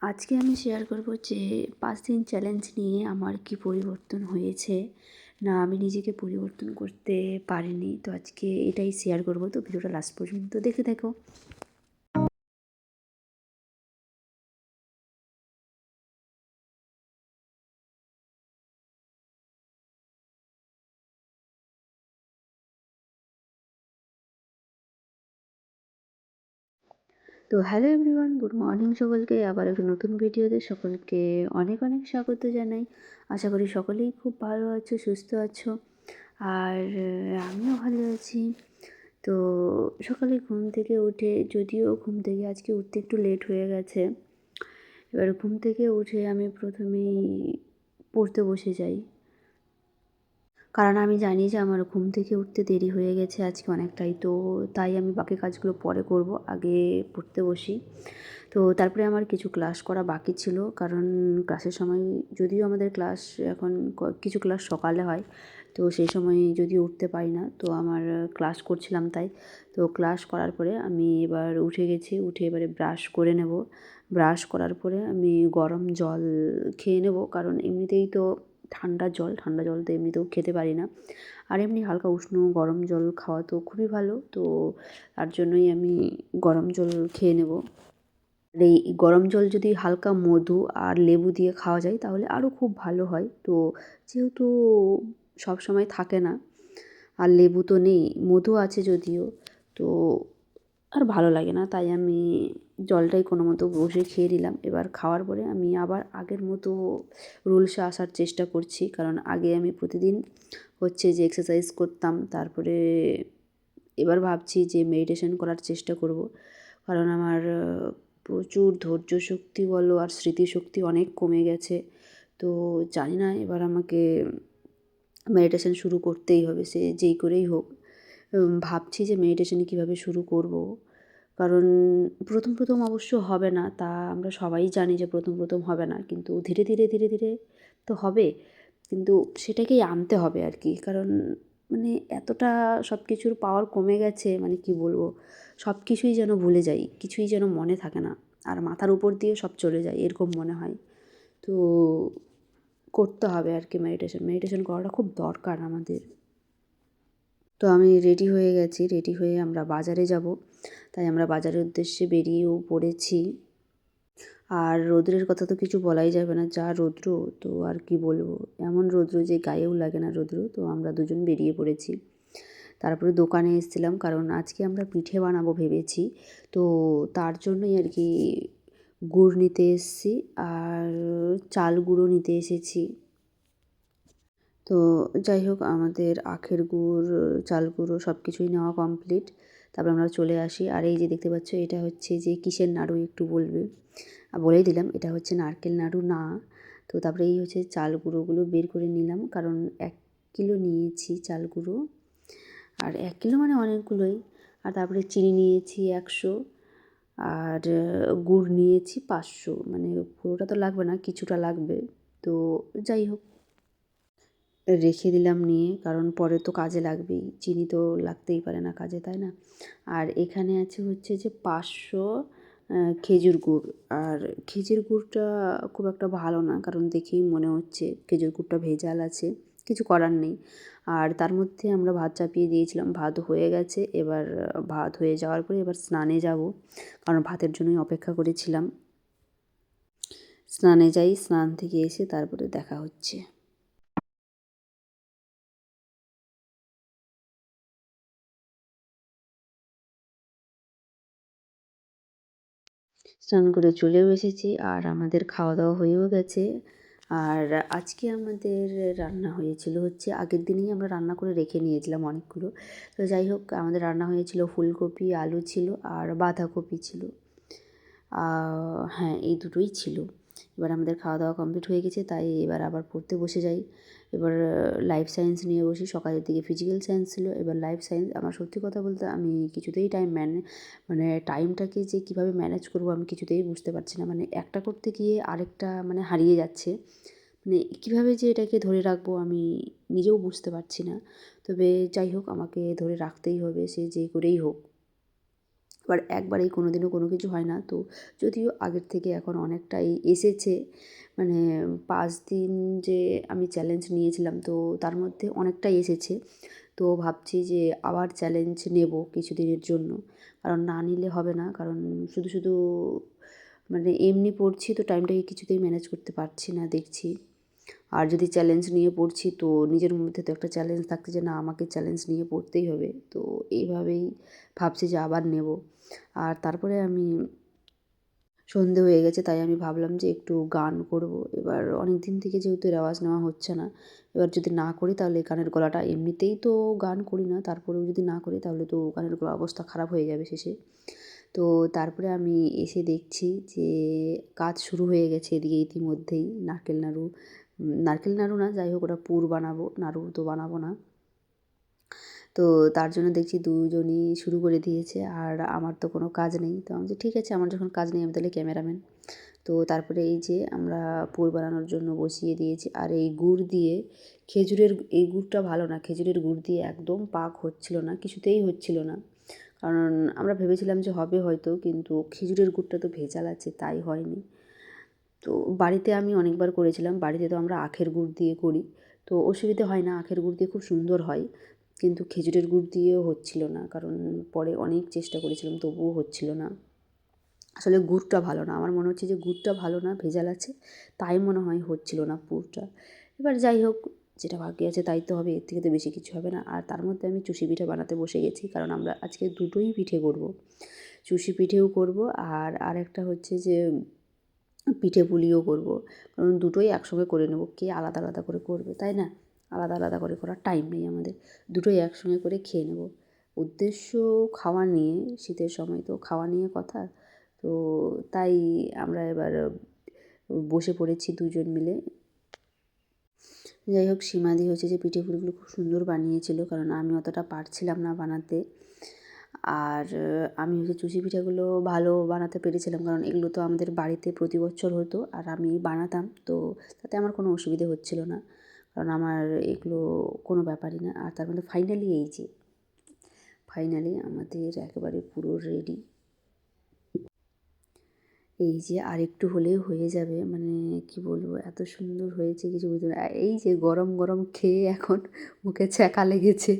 আজকে আমি শেয়ার করব যে ৫ দিন চ্যালেঞ্জ নিয়ে আমার কি পরিবর্তন হয়েছে, না আমি নিজেকে পরিবর্তন করতে পারিনি। তো আজকে এটাই শেয়ার করব। তো ভিডিওটা লাস্ট পর্যন্ত দেখে থেকো। তো হ্যালো এভরিওয়ান, গুড মর্নিং সকলকে। আবার একটা নতুন ভিডিওতে সকলকে অনেক অনেক স্বাগত জানাই। আশা করি সকলেই খুব ভালো আছো, সুস্থ আছো। আর আমিও ভালো আছি। তো সকালে ঘুম থেকে উঠে, যদিও ঘুম থেকে আজকে উঠতে একটু লেট হয়ে গেছে, এবার ঘুম থেকে উঠে আমি প্রথমেই পড়তে বসে যাই, কারণ আমি জানি যে আমার ঘুম থেকে উঠতে দেরি হয়ে গেছে আজকে অনেকটাই। তো তাই আমি বাকি কাজগুলো পরে করব, আগে পড়তে বসি। তো তারপরে আমার কিছু ক্লাস করা বাকি ছিল, কারণ ক্লাসের সময়, যদিও আমাদের ক্লাস এখন কিছু ক্লাস সকালে হয়, তো সেই সময় যদিও উঠতে পারি না, তো আমার ক্লাস করছিলাম তাই। তো ক্লাস করার পরে আমি এবার উঠে গেছি, উঠে এবারে ব্রাশ করে নেব। ব্রাশ করার পরে আমি গরম জল খেয়ে নেব, কারণ এমনিতেই তো ঠান্ডা জল তো এমনিতেও খেতে পারি না। আর এমনি হালকা উষ্ণ গরম জল খাওয়া তো খুবই ভালো, তো তার জন্যই আমি গরম জল খেয়ে নেব। আর এই গরম জল যদি হালকা মধু আর লেবু দিয়ে খাওয়া যায় তাহলে আরও খুব ভালো হয়। তো যেহেতু সব সময় থাকে না, আর লেবু তো নেই, মধু আছে যদিও, তো আর ভালো লাগে না, তাই আমি জলটাই কোনো মতো বসে খেয়ে নিলাম। এবার খাওয়ার পরে আমি আবার আগের মতো রুলসে আসার চেষ্টা করছি, কারণ আগে আমি প্রতিদিন হচ্ছে যে এক্সারসাইজ করতাম, তারপরে এবার ভাবছি যে মেডিটেশন করার চেষ্টা করব, কারণ আমার প্রচুর ধৈর্য শক্তি বলো আর স্মৃতিশক্তি অনেক কমে গেছে। তো জানি না, এবার আমাকে মেডিটেশন শুরু করতেই হবে, সে যেই করেই হোক। ভাবছি যে মেডিটেশন কীভাবে শুরু করব, কারণ প্রথম অবশ্য হবে না, তা আমরা সবাই জানি যে প্রথম হবে না, কিন্তু ধীরে ধীরে তো হবে। কিন্তু সেটাকেই আনতে হবে আর কি, কারণ মানে এতটা সব কিছুর পাওয়ার কমে গেছে, মানে কি বলবো, সব কিছুই যেন ভুলে যাই, কিছুই যেন মনে থাকে না, আর মাথার উপর দিয়ে সব চলে যায় এরকম মনে হয়। তো করতে হবে আর কি মেডিটেশন করাটা খুব দরকার আমাদের। তো আমি রেডি হয়ে গেছি, রেডি হয়ে আমরা বাজারে যাব, তাই আমরা বাজারের উদ্দেশ্যে বেরিয়েও পড়েছি। আর রৌদ্রের কথা তো কিছু বলাই যাবে না, যা রৌদ্র, তো আর কি বলবো, এমন রৌদ্র যে গায়েও লাগে না রৌদ্র। তো আমরা দুজন বেরিয়ে পড়েছি, তারপরে দোকানে এসেছিলাম, কারণ আজকে আমরা পিঠে বানাবো ভেবেছি। তো তার জন্যই আর কি গুড় নিতে এসেছি, আর চাল গুঁড়ো নিতে এসেছি। তো যাই হোক, আমাদের আখের গুড়, চাল গুঁড়ো সব কিছুই নেওয়া কমপ্লিট। তারপর আমরা চলে আসি। আর এই যে দেখতে পাচ্ছ, এটা হচ্ছে যে কিসের নাড়ু একটু বলবে। বলেই দিলাম, এটা হচ্ছে নারকেল নাড়ু না। তো তারপরে এই হচ্ছে চাল গুঁড়োগুলো বের করে নিলাম, কারণ 1 কিলো নিয়েছি চাল গুঁড়ো, আর 1 কিলো মানে অনেকগুলোই। আর তারপরে চিনি নিয়েছি 100, আর গুড় নিয়েছি 500, মানে পুরোটা তো লাগবে না, কিছুটা লাগবে। তো যাই হোক, রেখে দিলাম নিয়ে, কারণ পরে তো কাজে লাগবেই, চিনি তো লাগতেই পারে না কাজে, তাই না? আর এখানে আছে হচ্ছে যে 500 খেজুর গুড়। আর খেজুর গুড়টা খুব একটা ভালো না, কারণ দেখেই মনে হচ্ছে খেজুর গুড়টা ভেজাল আছে, কিছু করার নেই। আর তার মধ্যে আমরা ভাত চাপিয়ে দিয়েছিলাম, ভাত হয়ে গেছে। এবার ভাত হয়ে যাওয়ার পরে এবার স্নানে যাব, কারণ ভাতের জন্যই অপেক্ষা করেছিলাম। স্নানে যাই, স্নান থেকে এসে তারপরে দেখা হচ্ছে। স্নান করে চলেও এসেছি, আর আমাদের খাওয়া দাওয়া হয়েও গেছে। আর আজকে আমাদের রান্না হয়েছিল হচ্ছে, আগের দিনেই আমরা রান্না করে রেখে নিয়েছিলাম অনেকগুলো। তো যাই হোক, আমাদের রান্না হয়েছিল ফুলকপি, আলু ছিল, আর বাঁধাকপি ছিল। হ্যাঁ, এই দুটোই ছিল। এবার আমাদের খাওয়া দাওয়া কমপ্লিট হয়ে গেছে, তাই এবার আবার পড়তে বসে যাই। এবার লাইফ সায়েন্স নিয়ে বসি, সকালের দিকে ফিজিক্যাল সায়েন্স ছিল, এবার লাইফ সায়েন্স। আমার সত্যি কথা বলতে আমি কিছুতেই মানে টাইমটাকে যে কীভাবে ম্যানেজ করবো আমি কিছুতেই বুঝতে পারছি না, মানে একটা করতে গিয়ে আরেকটা মানে হারিয়ে যাচ্ছে, মানে কীভাবে যে এটাকে ধরে রাখবো আমি নিজেও বুঝতে পারছি না। তবে যাই হোক, আমাকে ধরে রাখতেই হবে, সে যে করেই হোক। আবার একবারেই কোনো দিনও কোনো কিছু হয় না। তো যদিও আগের থেকে এখন অনেকটাই এসেছে, মানে 5 দিন যে আমি চ্যালেঞ্জ নিয়েছিলাম তো তার মধ্যে অনেকটাই এসেছে। তো ভাবছি যে আবার চ্যালেঞ্জ নেব কিছুদিনের জন্য, কারণ না নিলে হবে না। কারণ শুধু শুধু মানে এমনি পড়ছি তো টাইমটাকে কিছুতেই ম্যানেজ করতে পারছি না দেখছি। আর যদি চ্যালেঞ্জ নিয়ে পড়ছি তো নিজের মধ্যে তো একটা চ্যালেঞ্জ থাকছে যে না আমাকে চ্যালেঞ্জ নিয়ে পড়তেই হবে। তো এইভাবেই ভাবছি যে আবার নেব। আর তারপরে আমি সন্ধে হয়ে গেছে, তাই আমি ভাবলাম যে একটু গান করব। এবার অনেক দিন থেকে যেহেতু রেওয়াজ নেওয়া হচ্ছে না, এবার যদি না করি তাহলে গানের গলাটা, এমনিতেই তো গান করি না, তারপরেও যদি না করি তাহলে তো গানের গলার অবস্থা খারাপ হয়ে যাবে শেষে। তো তারপরে আমি এসে দেখছি যে কাজ শুরু হয়ে গেছে এদিকে ইতিমধ্যেই। নারকেল নাড়ু না, যাই হোক ওটা পুর বানাবো, নাড়ু তো বানাবো না। তো তার জন্য দেখছি দুজনই শুরু করে দিয়েছে, আর আমার তো কোনো কাজ নেই। তো আমি বলছি ঠিক আছে, আমার যখন কাজ নেই আমি তাহলে ক্যামেরাম্যান। তো তারপরে এই যে আমরা পুর বানানোর জন্য বসিয়ে দিয়েছি। আর এই গুড় দিয়ে, এই গুড়টা ভালো না, খেজুরের গুড় দিয়ে একদম পাক হচ্ছিল না, কিছুতেই হচ্ছিল না। কারণ আমরা ভেবেছিলাম যে হবে হয়তো, কিন্তু খেজুরের গুড়টা তো ভেজাল আছে, তাই হয়নি। তো বাড়িতে আমি অনেকবার করেছিলাম, বাড়িতে তো আমরা আখের গুড় দিয়ে করি, তো অসুবিধে হয় না, আখের গুড় দিয়ে খুব সুন্দর হয়। কিন্তু খেজুরের গুড় দিয়েও হচ্ছিল না, কারণ পরে অনেক চেষ্টা করেছিলাম তবুও হচ্ছিল না। আসলে গুড়টা ভালো না, আমার মনে হচ্ছে যে গুড়টা ভালো না, ভেজাল আছে, তাই মনে হয় হচ্ছিল না পুরটা। এবার যাই হোক, যেটা ভাগ্যে আছে তাই তো হবে, এর থেকে তো বেশি কিছু হবে না। আর তার মধ্যে আমি চুষি পিঠে বানাতে বসে গেছি, কারণ আমরা আজকে দুটোই পিঠে করব। চুষি পিঠেও করব, আর আরেকটা হচ্ছে যে পিঠে পুলিও করব। কারণ দুটোই একসঙ্গে করে নেব, কে আলাদা আলাদা করে করবে, তাই না? আলাদা আলাদা করে করার টাইম নেই আমাদের, দুটোই একসঙ্গে করে খেয়ে নেব। উদ্দেশ্য খাওয়া নিয়ে, শীতের সময় তো খাওয়া নিয়ে কথা। তো তাই আমরা এবার বসে পড়েছি দুজন মিলে। যাই হোক, সীমাদি হচ্ছে যে পিঠে পুলিগুলো খুব সুন্দর বানিয়েছিল, কারণ আমি অতটা পারছিলাম না বানাতে। আর আমি হচ্ছে চুষি পিঠাগুলো ভালো বানাতে পেরেছিলাম, কারণ এগুলো তো আমাদের বাড়িতে প্রতি বছর হতো আর আমি বানাতাম, তো তাতে আমার কোনো অসুবিধে হচ্ছিল না, কারণ আমার এগুলো কোনো ব্যাপারই না। আর তার মধ্যে ফাইনালি আমাদের একেবারে পুরো রেডি। এই যে আরেকটু হলেই হয়ে যাবে, মানে কি বলবো, এত সুন্দর হয়েছে কিছু বুঝতে এই যে গরম গরম খেয়ে এখন মুখে ছ্যাঁকা লেগেছে,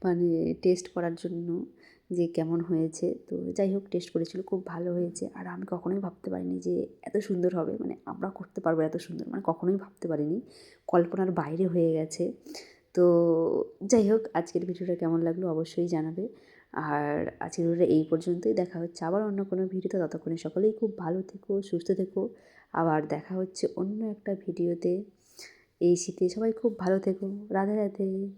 মানে টেস্ট করার জন্য যে কেমন হয়েছে। তো যাই হোক, টেস্ট করেছিল, খুব ভালো হয়েছে। আর আমি কখনোই ভাবতে পারিনি যে এত সুন্দর হবে, মানে আমরা করতে পারবো এত সুন্দর, মানে কখনোই ভাবতে পারিনি, কল্পনার বাইরে হয়ে গেছে। তো যাই হোক, আজকের ভিডিওটা কেমন লাগলো অবশ্যই জানাবে। আর আজকের ভিডিওটা এই পর্যন্তই, দেখা হচ্ছে আবার অন্য কোনো ভিডিওতে। ততক্ষণে সকলেই খুব ভালো থেকো, সুস্থ থেকো। আবার দেখা হচ্ছে অন্য একটা ভিডিওতে। এই শীতে সবাই খুব ভালো থেকো। রাধে রাধে।